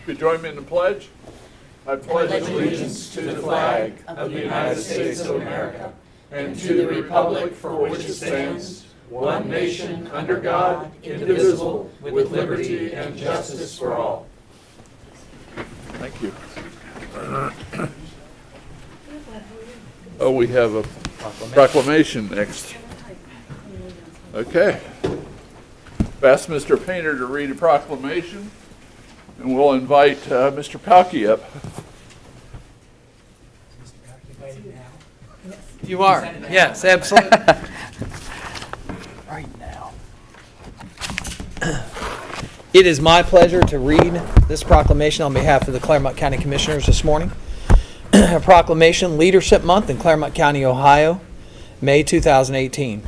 Could you join me in the pledge? I pledge allegiance to the flag of the United States of America and to the republic for which it stands, one nation under God, indivisible, with liberty and justice for all. Thank you. Oh, we have a proclamation next. Okay. Ask Mr. Painter to read a proclamation, and we'll invite Mr. Palkey up. You are? Yes, absolutely. Right now. It is my pleasure to read this proclamation on behalf of the Clermont County Commissioners this morning. A proclamation, Leadership Month in Clermont County, Ohio, May 2018.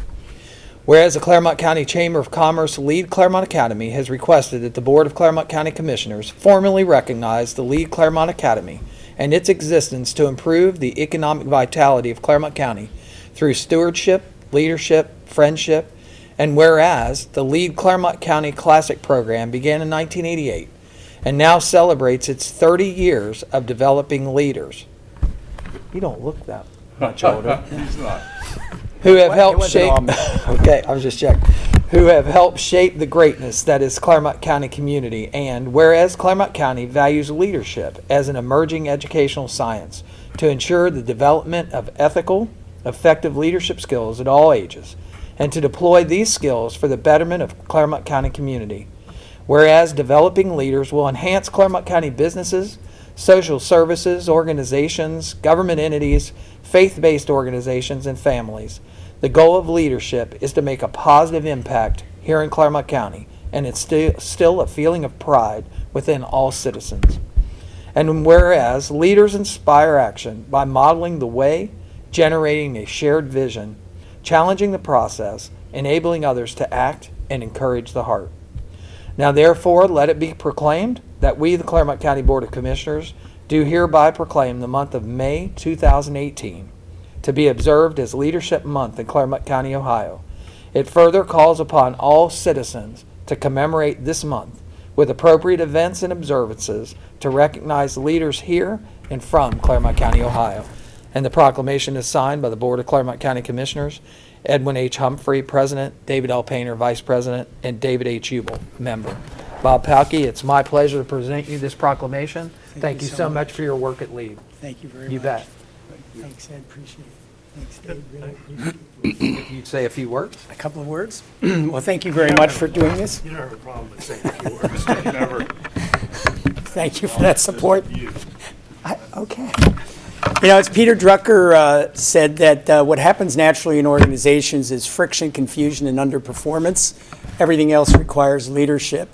Whereas the Clermont County Chamber of Commerce Lead Clermont Academy has requested that the Board of Clermont County Commissioners formally recognize the Lead Clermont Academy and its existence to improve the economic vitality of Clermont County through stewardship, leadership, friendship, and whereas the Lead Clermont County Classic program began in 1988 and now celebrates its 30 years of developing leaders. You don't look that much older. He's not. Who have helped shape, okay, I was just checking, who have helped shape the greatness that is Clermont County community, and whereas Clermont County values leadership as an emerging educational science to ensure the development of ethical, effective leadership skills at all ages, and to deploy these skills for the betterment of Clermont County community. Whereas developing leaders will enhance Clermont County businesses, social services, organizations, government entities, faith-based organizations, and families. The goal of leadership is to make a positive impact here in Clermont County and instill a feeling of pride within all citizens. And whereas leaders inspire action by modeling the way, generating a shared vision, challenging the process, enabling others to act, and encourage the heart. Now therefore, let it be proclaimed that we, the Clermont County Board of Commissioners, do hereby proclaim the month of May 2018 to be observed as Leadership Month in Clermont County, Ohio. It further calls upon all citizens to commemorate this month with appropriate events and observances to recognize leaders here and from Clermont County, Ohio. And the proclamation is signed by the Board of Clermont County Commissioners, Edwin H. Humphrey, President, David L. Painter, Vice President, and David H. Hubel, Member. Bob Palkey, it's my pleasure to present you this proclamation. Thank you so much for your work at LEAD. Thank you very much. You bet. Thanks, Ed. Appreciate it. Thanks, Dave. Really appreciate it. If you'd say a few words. A couple of words. Well, thank you very much for doing this. You don't have a problem with saying a few words. Never. Thank you for that support. Okay. You know, as Peter Drucker said, that what happens naturally in organizations is friction, confusion, and underperformance. Everything else requires leadership.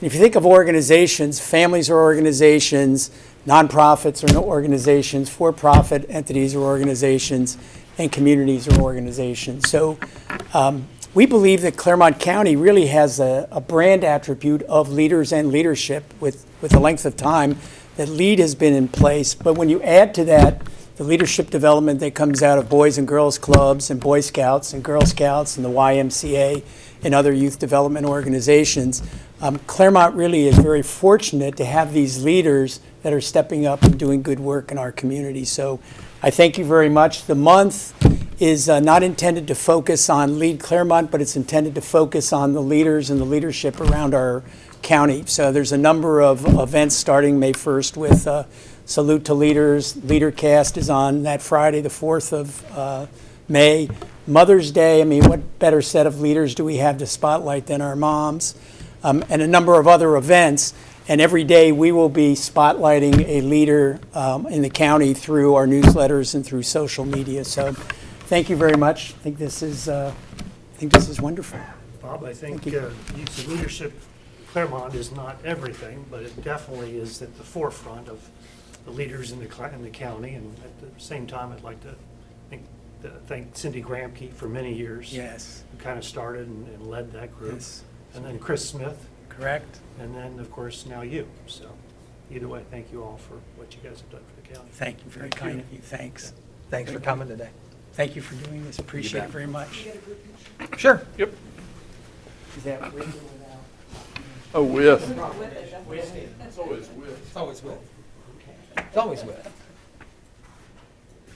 And if you think of organizations, families are organizations, nonprofits are organizations, for-profit entities are organizations, and communities are organizations. So we believe that Clermont County really has a brand attribute of leaders and leadership with the length of time that LEAD has been in place. But when you add to that the leadership development that comes out of Boys and Girls Clubs and Boy Scouts and Girl Scouts and the YMCA and other youth development organizations, Clermont really is very fortunate to have these leaders that are stepping up and doing good work in our community. So I thank you very much. The month is not intended to focus on LEAD Clermont, but it's intended to focus on the leaders and the leadership around our county. So there's a number of events starting May 1st with Salute to Leaders. LeaderCast is on that Friday, the 4th of May. Mother's Day, I mean, what better set of leaders do we have to spotlight than our moms? And a number of other events. And every day we will be spotlighting a leader in the county through our newsletters and through social media. So thank you very much. I think this is wonderful. Bob, I think youth leadership, Clermont is not everything, but it definitely is at the forefront of the leaders in the county. And at the same time, I'd like to thank Cindy Gramke for many years. Yes. Who kind of started and led that group. Yes. And then Chris Smith. Correct. And then, of course, now you. So either way, thank you all for what you guys have done for the county. Thank you. Very kind of you. Thanks. Thanks for coming today. Thank you for doing this. Appreciate it very much. Sure. Yep. Is that with or without? Oh, with. It's always with. It's always with.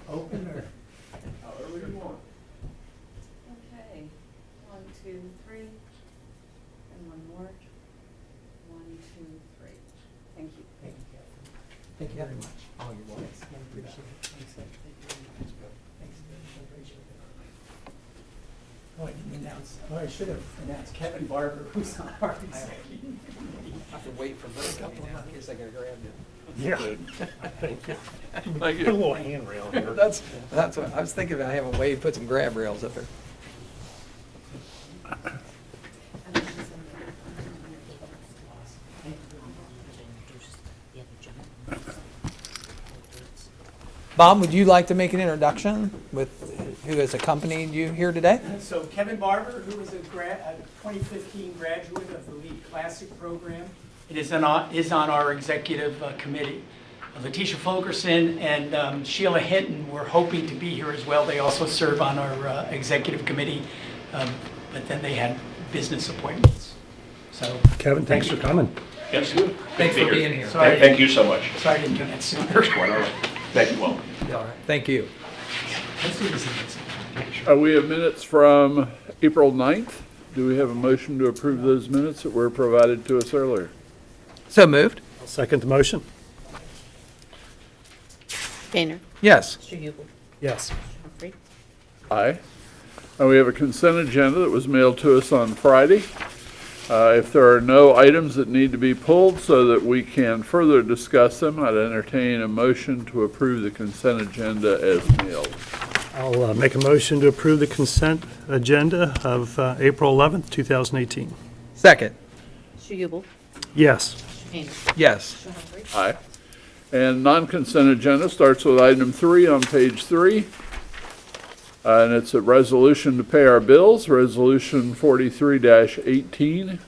Open or? However you want. Okay, 1, 2, 3, and one more. 1, 2, 3. Thank you. Thank you very much. Oh, you're welcome. Oh, I didn't announce, oh, I should have announced Kevin Barber, who's on our executive. I have to wait for this couple in case I gotta grab you. Yeah. Thank you. Thank Put a you. little handrail here. That's what I was thinking about having Wade put some grab rails up there. Bob, would you like to make an introduction with who has accompanied you here today? So Kevin Barber, who is a 2015 graduate of the LEAD Classic program, is on our executive committee. Letitia Fulkerson and Sheila Hinton were hoping to be here as well. They also serve on our executive committee, but then they had business appointments. So Kevin, thanks for coming. Yes. Thanks for being here. Sorry. Thank you so much. sorry I didn't do that sooner. Quite all right. Thank you, welcome. All right. Thank you. Let's do this again. We have minutes from April 9th. Do we have a motion to approve those minutes that were provided to us earlier? So moved? I'll second the motion. Gainer. Yes. Struble. Yes. Humphrey. Aye. We have a consent agenda that was mailed to us on Friday. If there are no items that need to be pulled so that we can further discuss them, I'd entertain a motion to approve the consent agenda as mailed. I'll make a motion to approve the consent agenda of April 11th, 2018. Second? Struble. Yes. Gainer. Yes. Humphrey. Aye. And non-consent agenda starts with item 3 on page 3. And it's a resolution to pay our bills, Resolution 43-18,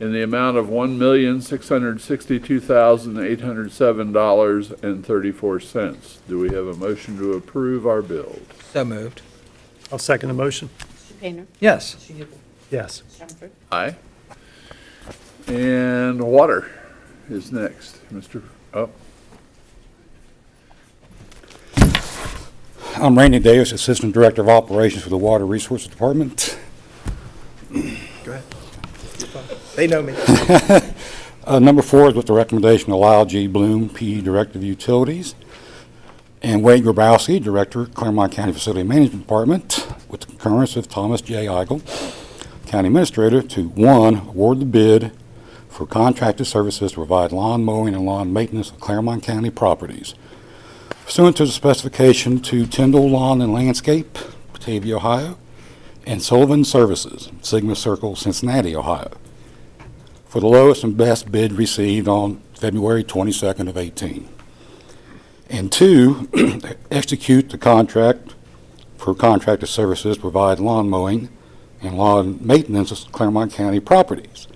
in the amount of $1,662,807.34. Do we have a motion to approve our bills? So moved. I'll second the motion. Gainer. Yes. Struble. Yes. Humphrey. Aye. And water is next. I'm Randy Davis, Assistant Director of Operations for the Water Resources Department. Go ahead. They know me. Number 4 is with the recommendation of Lyle G. Bloom, P. Director of Utilities, and Wade Grabowski, Director, Clermont County Facility Management Department, with the concurrence of Thomas J. Eigel, County Administrator, to 1, award the bid for contracted services to provide lawn mowing and lawn maintenance of Clermont County properties, pursuant to the specification to Tyndall Lawn and Landscape, Batavia, Ohio, and Sullivan Services, Sigma Circle, Cincinnati, Ohio, for the lowest and best bid received on February 22nd of 18. And 2, execute the contract for contracted services to provide lawn mowing and lawn maintenance of Clermont County properties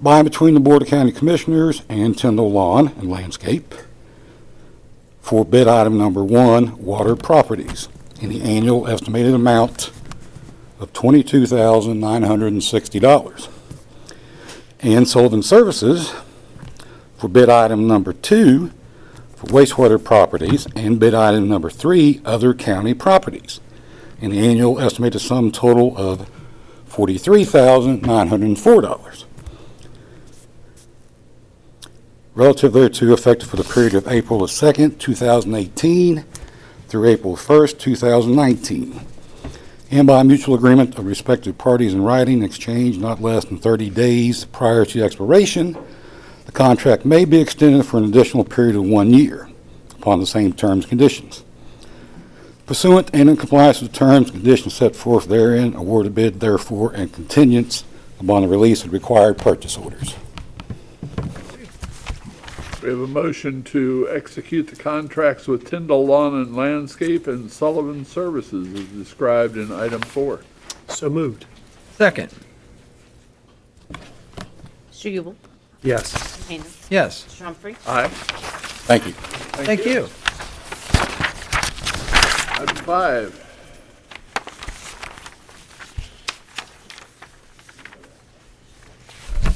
by and between the Board of County Commissioners and Tyndall Lawn and Landscape for bid item number 1, water properties, in the annual estimated amount of $22,960. And Sullivan Services for bid item number 2, for wastewater properties, and bid item number 3, other county properties, in the annual estimated sum total of $43,904. Relative thereto, effective for the period of April 2nd, 2018 through April 1st, 2019. And by mutual agreement of respective parties in writing, exchange not less than 30 days prior to expiration, the contract may be extended for an additional period of 1 year upon the same terms and conditions. Pursuant and in compliance with the terms and conditions set forth therein, award a bid therefore and contingents upon the release of required purchase orders. We have a motion to execute the contracts with Tyndall Lawn and Landscape and Sullivan Services as described in item 4. So moved. Second? Struble. Yes. Gainer. Yes. Humphrey. Aye. Thank you. Thank you. Item 5.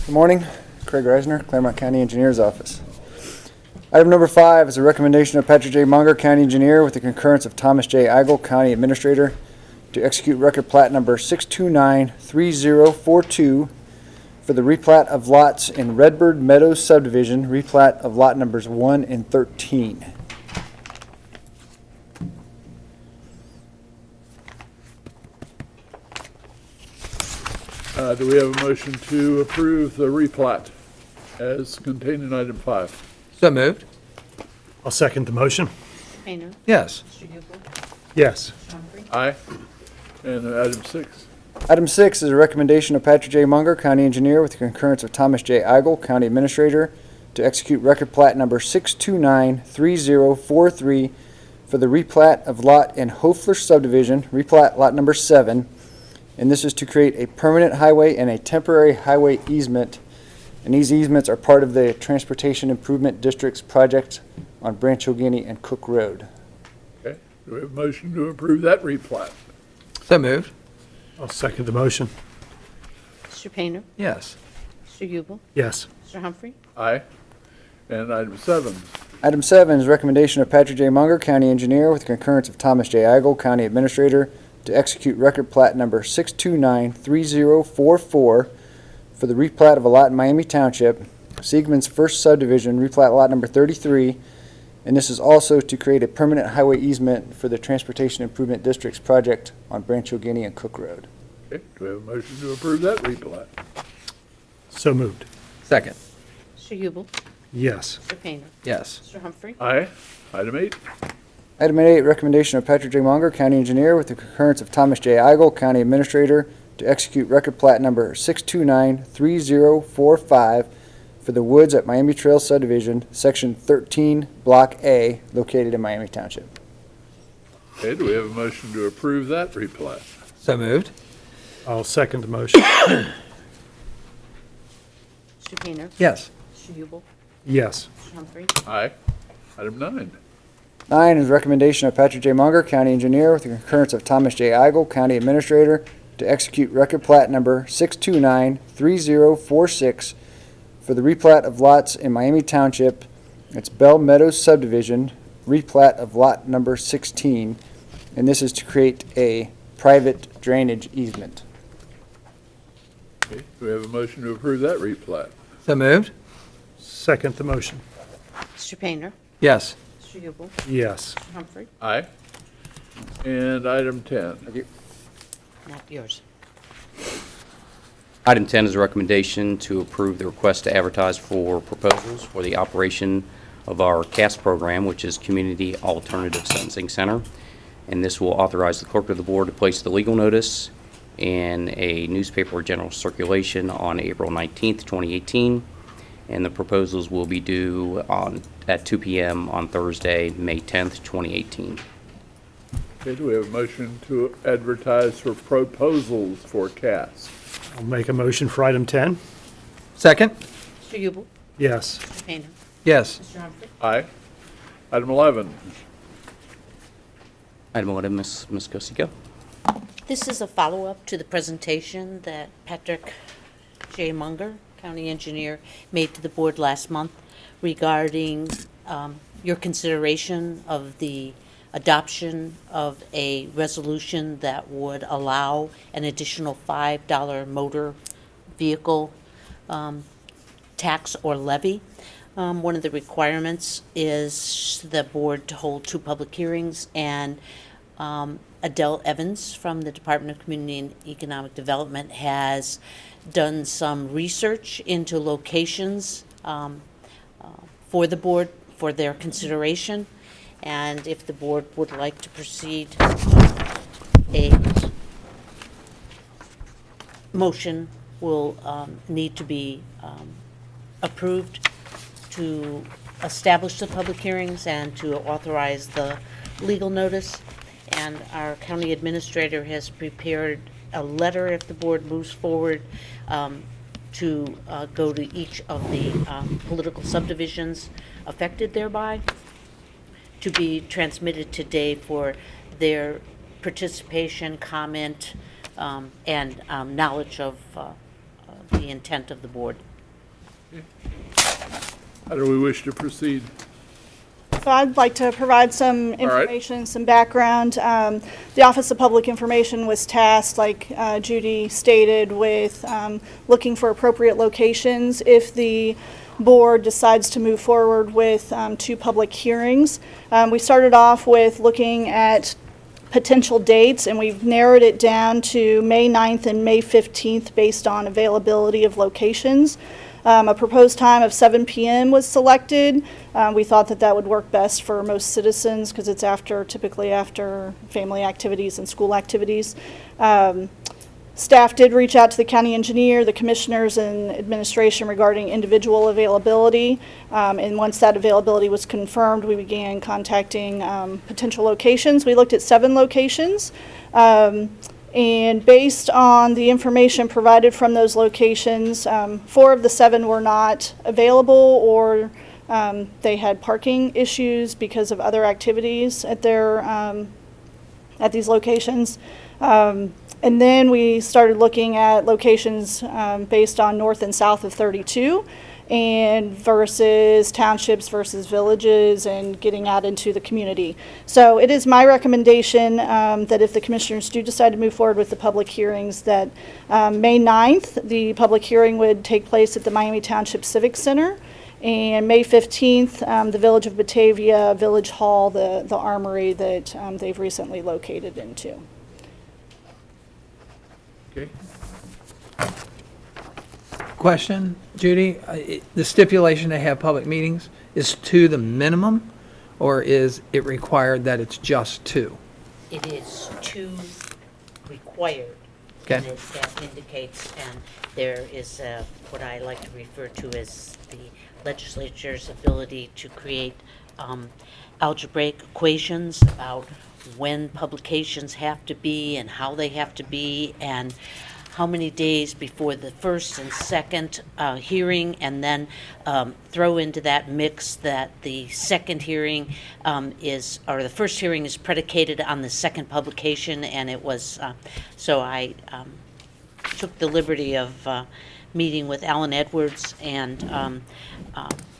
Good morning. Craig Reisner, Clermont County Engineer's Office. Item number 5 is a recommendation of Patrick J. Munger, County Engineer, with the concurrence of Thomas J. Eigel, County Administrator, to execute record plat number 6293042 for the replat of lots in Redbird Meadows subdivision, replat of lot numbers 1 and 13. Do we have a motion to approve the replat as contained in item 5? So moved. I'll second the motion. Mr. Painter. Yes. Mr. Yubel. Yes. Mr. Humphrey. Aye. And item 6? Item 6 is a recommendation of Patrick J. Munger, County Engineer, with the concurrence of Thomas J. Eigel, County Administrator, to execute record plat number 6293043 for the replat of lot in Hofler subdivision, replat lot number 7, and this is to create a permanent highway and a temporary highway easement, and these easements are part of the Transportation Improvement District's project on Branch O'Guiney and Cook Road. Okay. Do we have a motion to approve that replat? So moved. I'll second the motion. Mr. Painter. Yes. Mr. Yubel. Yes. Mr. Humphrey. Aye. And item 7? Item 7 is a recommendation of Patrick J. Munger, County Engineer, with the concurrence of Thomas J. Eigel, County Administrator, to execute record plat number 6293044 for the replat of a lot in Miami Township, Siegmund's first subdivision, replat lot number 33, and this is also to create a permanent highway easement for the Transportation Improvement District's project on Branch O'Guiney and Cook Road. Okay. Do we have a motion to approve that replat? So moved. Second. Mr. Yubel. Yes. Mr. Painter. Yes. Mr. Humphrey. Aye. Item 8? Item 8, recommendation of Patrick J. Munger, County Engineer, with the concurrence of Thomas J. Eigel, County Administrator, to execute record plat number 6293045 for the Woods at Miami Trail subdivision, Section 13, Block A, located in Miami Township. Okay. Do we have a motion to approve that replat? So moved. I'll second the motion. Mr. Painter. Yes. Mr. Yubel. Yes. Mr. Humphrey. Aye. Item 9? 9 is recommendation of Patrick J. Munger, County Engineer, with the concurrence of Thomas J. Eigel, County Administrator, to execute record plat number 6293046 for the replat of lots in Miami Township. It's Bell Meadows subdivision, replat of lot number 16, and this is to create a private drainage easement. Okay. Do we have a motion to approve that replat? So moved. Second the motion. Mr. Painter. Yes. Mr. Yubel. Yes. Mr. Humphrey. Aye. And item 10? Not yours. Item 10 is a recommendation to approve the request to advertise for proposals for the operation of our CAST program, which is Community Alternative Sentencing Center. And this will authorize the clerk of the board to place the legal notice in a newspaper general circulation on April 19th, 2018. And the proposals will be due at 2 p.m. on Thursday, May 10th, 2018. Okay, do we have a motion to advertise for proposals for CAS? I'll make a motion for item 10. Second. Mr. Yubel. Yes. Mr. Painter. Yes. Mr. Humphrey. Aye. Item 11? Item 11, Ms. Cosico. This is a follow-up to the presentation that Patrick J. Munger, County Engineer, made to the board last month regarding your consideration of the adoption of a resolution that would allow an additional $5 motor vehicle tax or levy. One of the requirements is the board to hold 2 public hearings, and Adele Evans from the Department of Community and Economic Development has done some research into locations for the board for their consideration. And if the board would like to proceed, a motion will need to be approved to establish the public hearings and to authorize the legal notice. And our county administrator has prepared a letter, if the board moves forward, to go to each of the political subdivisions affected thereby, to be transmitted today for their participation, comment, and knowledge of the intent of the board. How do we wish to proceed? So I'd like to provide some information, some background. The Office of Public Information was tasked, like Judy stated, with looking for appropriate locations if the board decides to move forward with 2 public hearings. We started off with looking at potential dates, and we've narrowed it down to May 9th and May 15th based on availability of locations. A proposed time of 7 p.m. was selected. We thought that that would work best for most citizens because it's typically after family activities and school activities. Staff did reach out to the county engineer, the commissioners, and administration regarding individual availability. And once that availability was confirmed, we began contacting potential locations. We looked at 7 locations. And based on the information provided from those locations, 4 of the 7 were not available, or they had parking issues because of other activities at these locations. And then we started looking at locations based on north and south of 32, and versus townships versus villages, and getting out into the community. So it is my recommendation that if the commissioners do decide to move forward with the public hearings, that May 9th, the public hearing would take place at the Miami Township Civic Center, and May 15th, the Village of Batavia Village Hall, the armory that they've recently located into. Okay. Question, Judy? The stipulation to have public meetings is 2 the minimum, or is it required that it's just 2? It is 2 required. Okay. And that indicates, and there is what I like to refer to as the legislature's ability to create algebraic equations about when publications have to be and how they have to be, and how many days before the first and second hearing, and then throw into that mix that the second hearing or the first hearing is predicated on the second publication, and it was, so I took the liberty of meeting with Alan Edwards and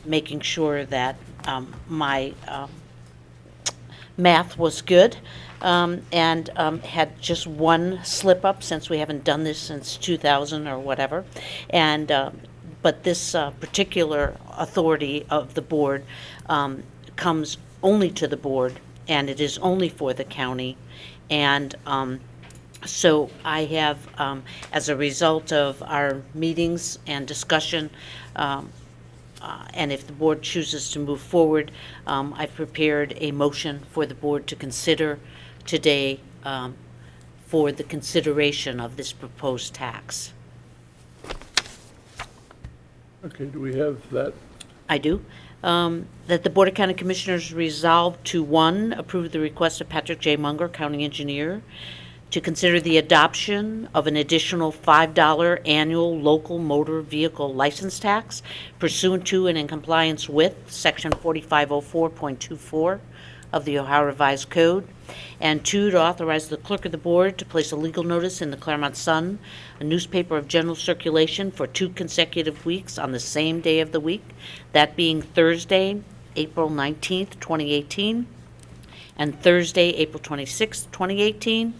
making sure that my math was good, and had just 1 slip up, since we haven't done this since 2000 or whatever. And but this particular authority of the board comes only to the board, and it is only for the county. And so I have, as a result of our meetings and discussion, and if the board chooses to move forward, I've prepared a motion for the board to consider today for the consideration of this proposed tax. Okay, do we have that? I do. That the Board of County Commissioners resolve to, 1, approve the request of Patrick J. Munger, County Engineer, to consider the adoption of an additional $5 annual local motor vehicle license tax pursuant to and in compliance with Section 4504.24 of the Ohio Revised Code, and 2, to authorize the clerk of the board to place a legal notice in the Clermont Sun, a newspaper of general circulation, for 2 consecutive weeks on the same day of the week, that being Thursday, April 19th, 2018, and Thursday, April 26th, 2018,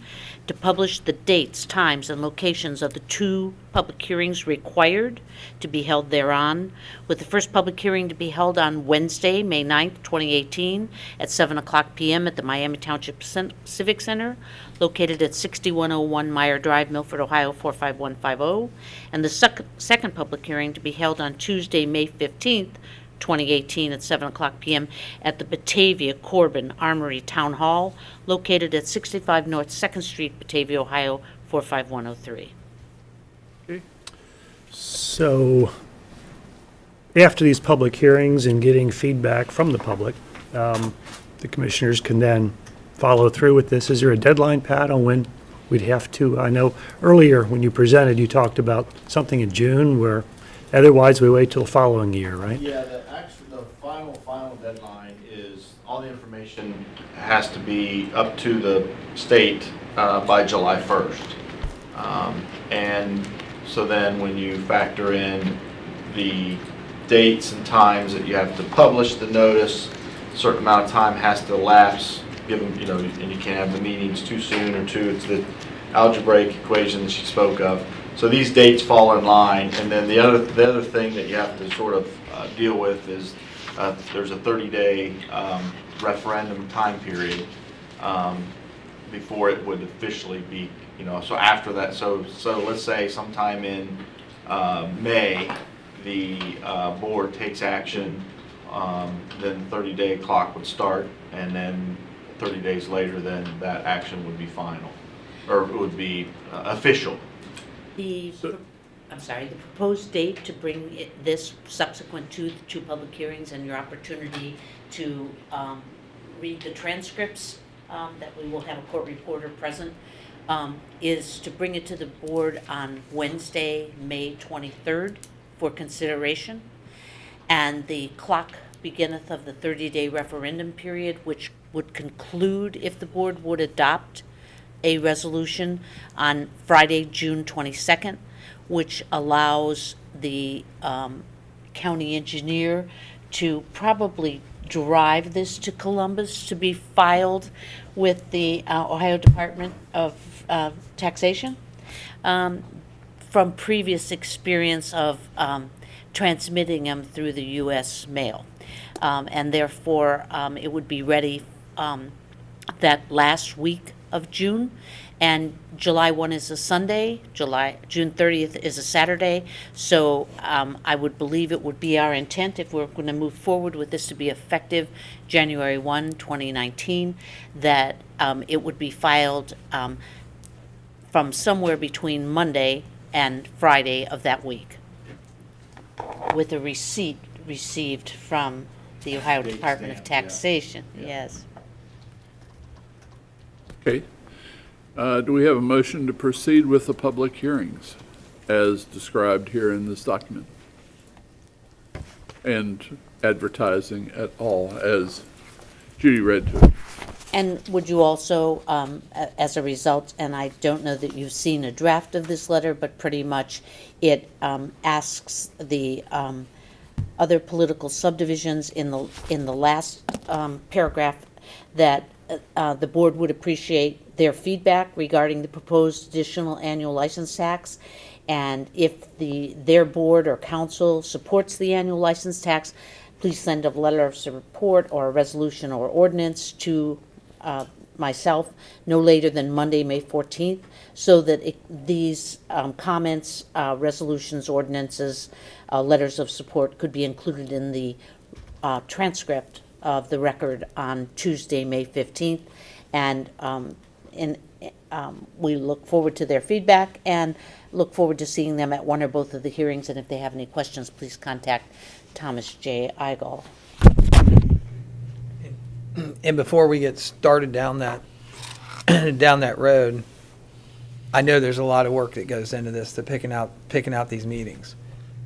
to publish the dates, times, and locations of the 2 public hearings required to be held thereon, with the first public hearing to be held on Wednesday, May 9th, 2018, at 7:00 p.m. at the Miami Township Civic Center, located at 6101 Meyer Drive, Milford, Ohio 45150, and the second public hearing to be held on Tuesday, May 15th, 2018 at 7:00 p.m. at the Batavia Corbin Armory Town Hall, located at 65 North 2nd Street, Batavia, Ohio 45103. Okay. So after these public hearings and getting feedback from the public, the commissioners can then follow through with this. Is there a deadline, Pat, on when we'd have to? I know earlier when you presented, you talked about something in June, where otherwise we wait till the following year, right? Yeah, the final deadline is all the information has to be up to the state by July 1st. And so then when you factor in the dates and times that you have to publish the notice. A certain amount of time has to elapse, given, you know, and you can't have the meetings too soon or too, it's the algebraic equation that she spoke of. So these dates fall in line, and then the other thing that you have to sort of deal with is there's a 30-day referendum time period before it would officially be, you know, so after that, so let's say sometime in May, the board takes action, then the 30-day clock would start, and then 30 days later, then that action would be final, or it would be official. I'm sorry, the proposed date to bring this subsequent to the two public hearings and your opportunity to read the transcripts, that we will have a court reporter present, is to bring it to the board on Wednesday, May 23rd for consideration. And the clock beginneth of the 30-day referendum period, which would conclude if the board would adopt a resolution on Friday, June 22nd, which allows the county engineer to probably drive this to Columbus to be filed with the Ohio Department of Taxation. From previous experience of transmitting them through the U.S. mail. And therefore, it would be ready that last week of June, and July 1 is a Sunday, June 30th is a Saturday, so I would believe it would be our intent, if we're going to move forward with this to be effective January 1, 2019, that it would be filed from somewhere between Monday and Friday of that week, with a receipt received from the Ohio Department of Taxation, yes. Okay. Do we have a motion to proceed with the public hearings as described here in this document? And advertising at all, as Judy read to it. And would you also, as a result, and I don't know that you've seen a draft of this letter, but pretty much it asks the other political subdivisions in the last paragraph that the board would appreciate their feedback regarding the proposed additional annual license tax, and if their board or council supports the annual license tax, please send a letter of support or a resolution or ordinance to myself no later than Monday, May 14th, so that these comments, resolutions, ordinances, letters of support could be included in the transcript of the record on Tuesday, May 15th. And we look forward to their feedback and look forward to seeing them at one or both of the hearings. And if they have any questions, please contact Thomas J. Eigel. And before we get started down that road, I know there's a lot of work that goes into this, to picking out these meetings.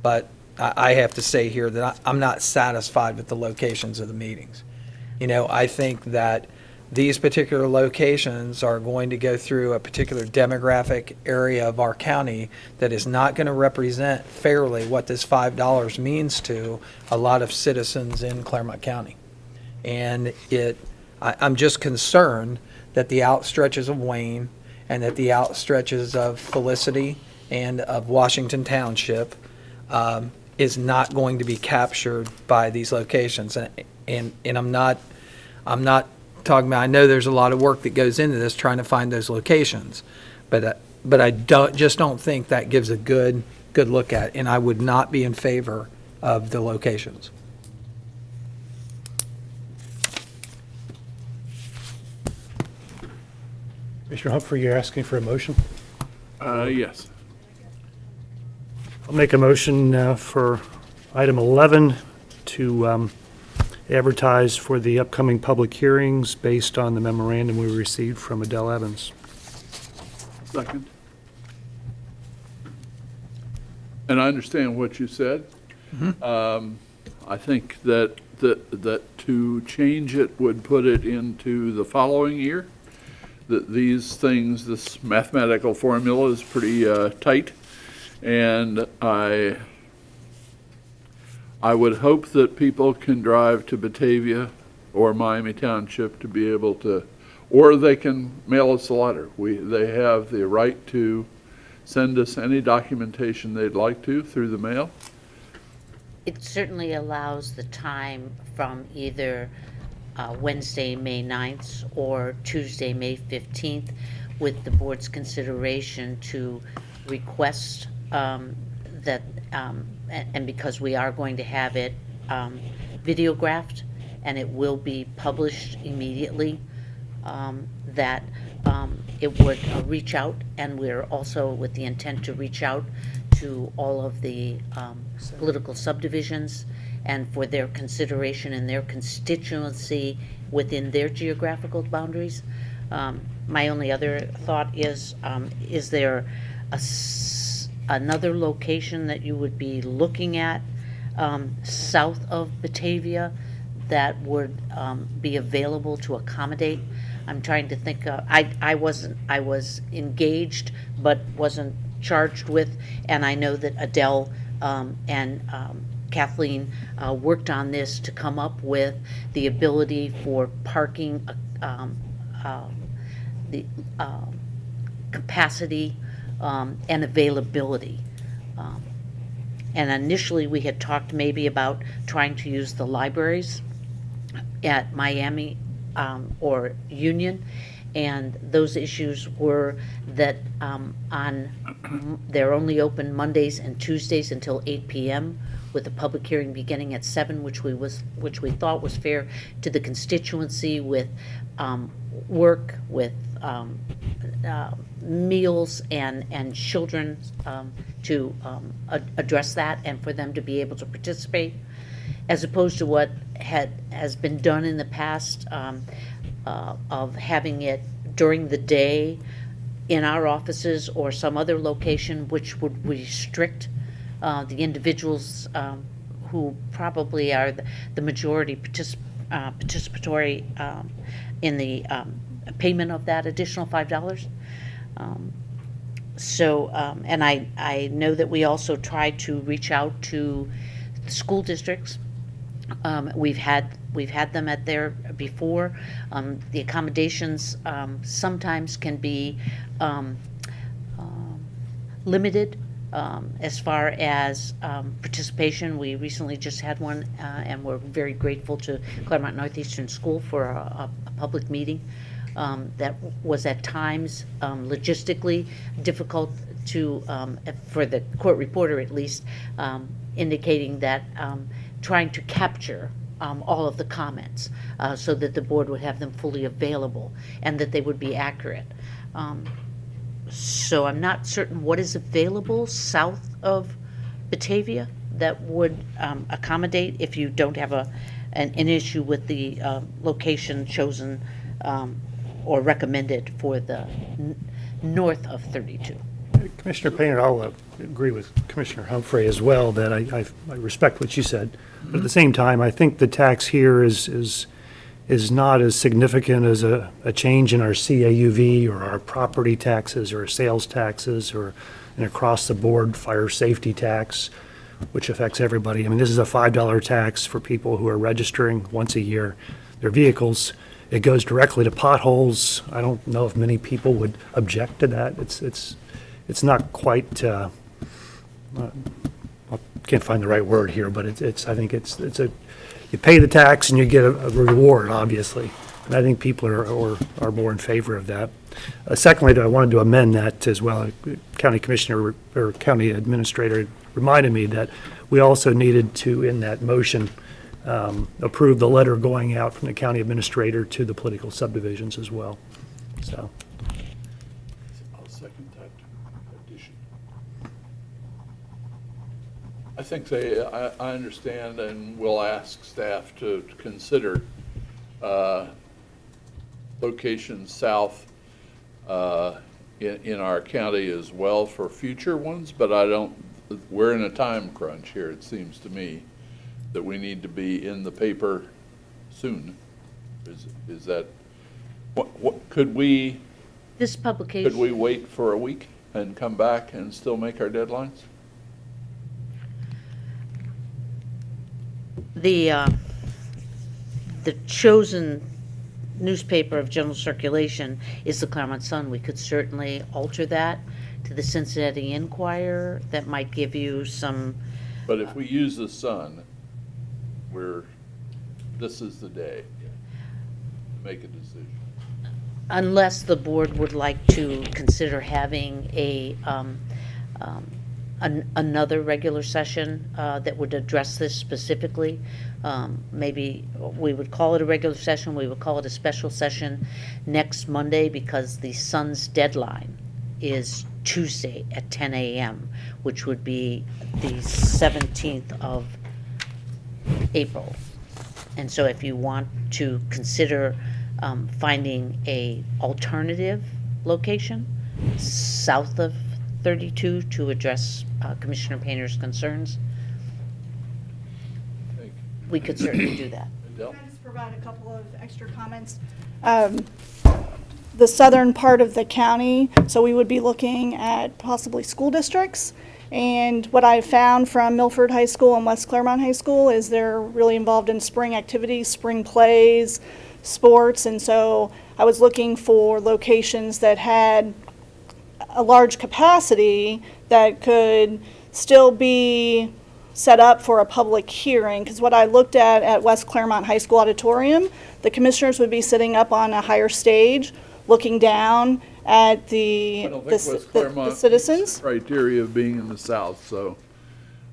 But I have to say here that I'm not satisfied with the locations of the meetings. You know, I think that these particular locations are going to go through a particular demographic area of our county that is not going to represent fairly what this $5 means to a lot of citizens in Clermont County. And I'm just concerned that the outstretches of Wayne and that the outstretches of Felicity and of Washington Township is not going to be captured by these locations. And I'm not talking about, I know there's a lot of work that goes into this trying to find those locations, but I just don't think that gives a good look at it, and I would not be in favor of the locations. Commissioner Humphrey, you're asking for a motion? Yes. I'll make a motion for item 11 to advertise for the upcoming public hearings based on the memorandum we received from Adele Evans. Second. And I understand what you said. I think that to change it would put it into the following year. That these things, this mathematical formula is pretty tight, and I I would hope that people can drive to Batavia or Miami Township to be able to, or they can mail us a letter. They have the right to send us any documentation they'd like to through the mail. It certainly allows the time from either Wednesday, May 9th or Tuesday, May 15th, with the board's consideration to request that, and because we are going to have it videographed and it will be published immediately, that it would reach out, and we're also with the intent to reach out to all of the political subdivisions and for their consideration in their constituency within their geographical boundaries. My only other thought is there another location that you would be looking at south of Batavia that would be available to accommodate? I'm trying to think. I was engaged but wasn't charged with, and I know that Adele and Kathleen worked on this to come up with the ability for parking, the capacity and availability. And initially we had talked maybe about trying to use the libraries at Miami or Union, and those issues were that they're only open Mondays and Tuesdays until 8 p.m. with the public hearing beginning at 7, which we thought was fair to the constituency with work, with meals and children to address that and for them to be able to participate, as opposed to what has been done in the past of having it during the day in our offices or some other location, which would restrict the individuals who probably are the majority participatory in the payment of that additional $5. And I know that we also tried to reach out to the school districts. We've had them at there before. The accommodations sometimes can be limited as far as participation. We recently just had one, and we're very grateful to Clermont Northeastern School for a public meeting that was at times logistically difficult to, for the court reporter at least, indicating that trying to capture all of the comments so that the board would have them fully available and that they would be accurate. So I'm not certain what is available south of Batavia that would accommodate if you don't have an issue with the location chosen or recommended for the north of 32. Commissioner Painter, I'll agree with Commissioner Humphrey as well, that I respect what you said. But at the same time, I think the tax here is not as significant as a change in our CAUV or our property taxes or sales taxes or an across-the-board fire safety tax, which affects everybody. I mean, this is a $5 tax for people who are registering once a year their vehicles. It goes directly to potholes. I don't know if many people would object to that. It's not quite, I can't find the right word here, but I think it's you pay the tax and you get a reward, obviously. And I think people are more in favor of that. Secondly, I wanted to amend that as well. County Commissioner or County Administrator reminded me that we also needed to, in that motion, approve the letter going out from the County Administrator to the political subdivisions as well. So. I'll second that addition. I think I understand and will ask staff to consider locations south in our county as well for future ones, but we're in a time crunch here, it seems to me, that we need to be in the paper soon. Is that, what could we This publication. wait for a week and come back and still make our deadlines? the chosen newspaper of general circulation is the Clermont Sun. We could certainly alter that to the Cincinnati Enquirer. That might give you some, But if we use the Sun, this is the day to make a decision. unless the board would like to consider having another regular session that would address this specifically. Maybe we would call it a regular session, we would call it a special session next Monday, because the Sun's deadline is Tuesday at 10 a.m., which would be the 17th of April. And so if you want to consider finding a alternative location south of 32 to address Commissioner Painter's concerns, we could certainly do that. Can I just provide a couple of extra comments? The southern part of the county, so we would be looking at possibly school districts. And what I found from Milford High School and West Clermont High School is they're really involved in spring activities, spring plays, sports. And so I was looking for locations that had a large capacity that could still be set up for a public hearing. Because what I looked at West Clermont High School auditorium, the commissioners would be sitting up on a higher stage, looking down at the citizens. Criteria of being in the South, so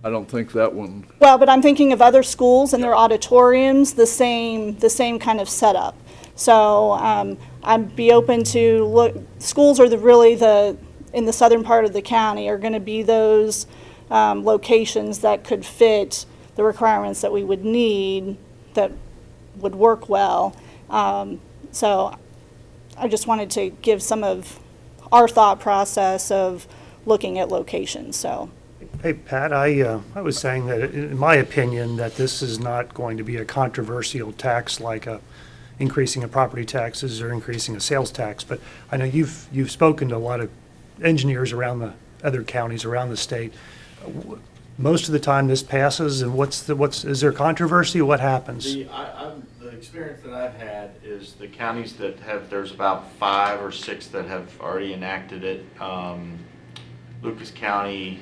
I don't think that one. Well, but I'm thinking of other schools and their auditoriums, the same kind of setup. So I'd be open to look. Schools are in the southern part of the county are going to be those locations that could fit the requirements that we would need, that would work well. So I just wanted to give some of our thought process of looking at locations, so. Hey, Pat, I was saying that, in my opinion, that this is not going to be a controversial tax like increasing of property taxes or increasing of sales tax, but I know you've spoken to a lot of engineers around the other counties around the state. Most of the time this passes, and is there controversy? What happens? The experience that I've had is the counties that there's about 5 or 6 that have already enacted it. Lucas County,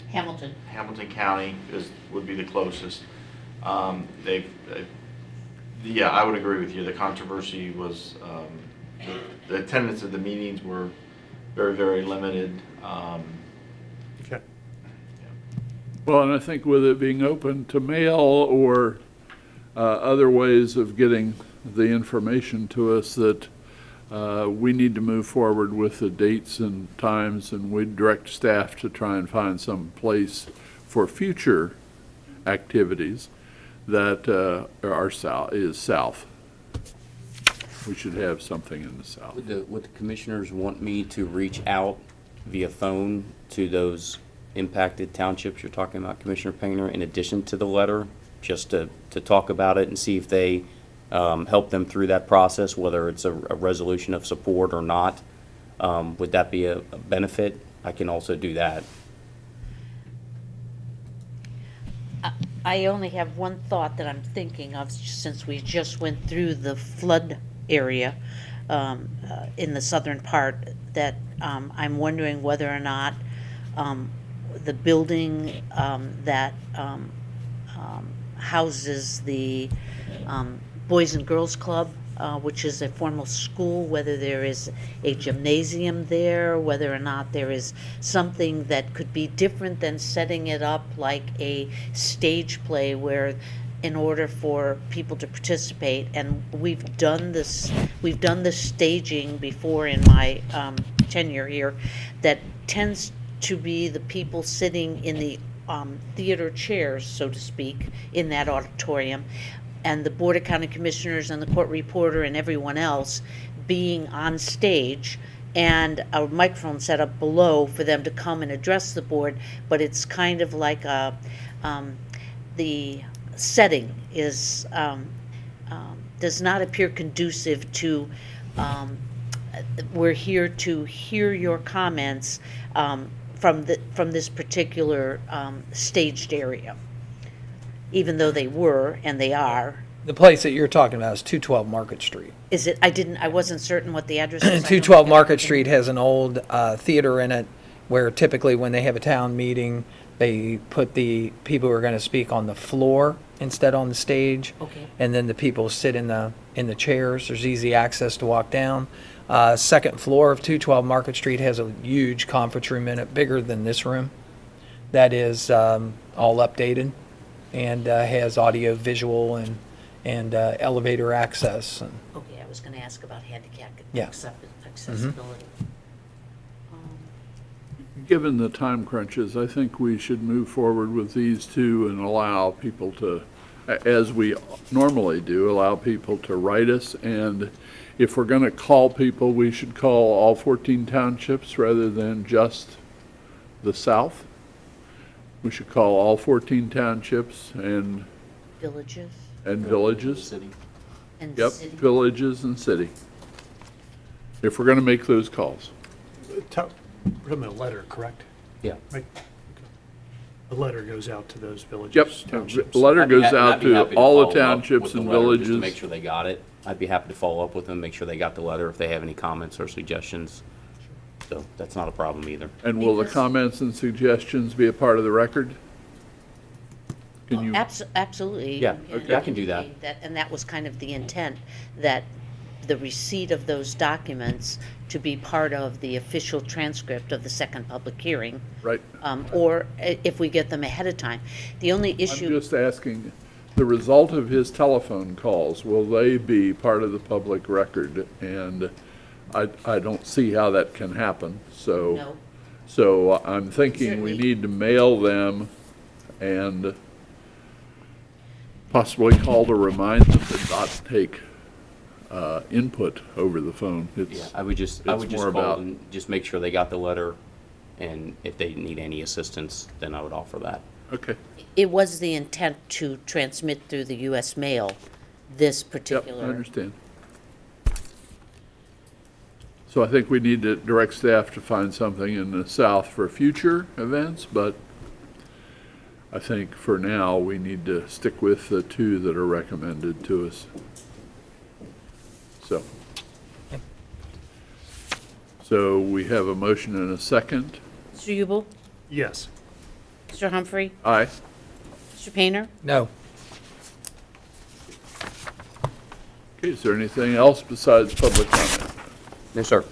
Hamilton County would be the closest. Yeah, I would agree with you. The controversy was, the attendance at the meetings were very, very limited. Okay. Well, and I think with it being open to mail or other ways of getting the information to us, that we need to move forward with the dates and times, and we direct staff to try and find some place for future activities that is south. We should have something in the south. Would the commissioners want me to reach out via phone to those impacted townships you're talking about, Commissioner Painter, in addition to the letter, just to talk about it and see if they help them through that process, whether it's a resolution of support or not? Would that be a benefit? I can also do that. I only have one thought that I'm thinking of, since we just went through the flood area in the southern part, that I'm wondering whether or not the building that houses the Boys and Girls Club, which is a formal school, whether there is a gymnasium there, whether or not there is something that could be different than setting it up like a stage play, where in order for people to participate, and we've done this staging before in my tenure here, that tends to be the people sitting in the theater chairs, so to speak, in that auditorium, and the Board of County Commissioners and the court reporter and everyone else being on stage, and a microphone set up below for them to come and address the board. But it's kind of like the setting is does not appear conducive to we're here to hear your comments from this particular staged area. even though they were, and they are. The place that you're talking about is 212 Market Street. Is it, I wasn't certain what the address is. I don't 212 have Market anything. Street has an old theater in it where typically when they have a town meeting, they put the people who are going to speak on the floor instead on the stage. Okay. And then the people sit in the chairs. There's easy access to walk down. Second floor of 212 Market Street has a huge conference room in it, bigger than this room. That is all updated and has audio, visual, and elevator access. And Okay, I was going to ask about handicap Yeah. accessibility. Given the time crunches, I think we should move forward with these two and allow people to, as we normally do, allow people to write us. And if we're going to call people, we should call all 14 townships rather than just the south. We should call all 14 townships and Villages villages. City. and Yep, city. villages and city. If we're going to make those calls. Put them in a letter, correct? Yeah. Right? Okay. A letter goes out to those Yep, villages, townships. a letter I'd be goes ha- out I'd be to happy all the follow up townships with the and letter just to villages. make sure they got it. I'd be happy to follow up with them, make sure they got the letter if they have any comments or suggestions. So that's not a problem either. And will the Because- comments and suggestions be a part of the record? Can you, Absolutely. Yeah, you okay, I can do that. indicate And that was kind of the intent, that the receipt of those documents to be part of the official transcript of the second public hearing, right? or if we get them ahead of time. The only I'm issue, just asking, the result of his telephone calls, will they be part of the public record? And I don't see how that can happen, so. no, So I'm thinking we Certainly. need to mail them and possibly call to remind them to not take input over the phone. Yeah, It's, I would just more call about- and just make sure they got the letter, and if they need any assistance, then I would offer that. okay, it was the intent to transmit through the US mail this yep, I particular. understand. So I think we need to direct staff to find something in the south for future events, but I think for now, we need to stick with the two that are recommended to us. So we have a motion and a second. Mr. Ubel? Yes. Mr. Humphrey? Aye. Mr. Painter? no, Okay, is there anything else besides public comment? No, sir.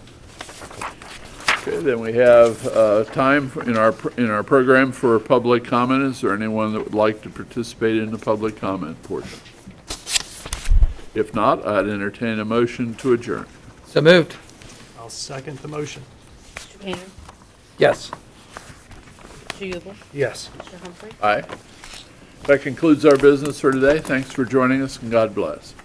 Okay, then we have time in our program for public comment. Is there anyone that would like to participate in the public comment portion? If not, I'd entertain a motion to adjourn. so moved. I'll second the motion. Mr. Painter? Yes. Mr. Ubel? Yes. Mr. Humphrey? Aye. That concludes our business for today. Thanks for joining us, and God bless.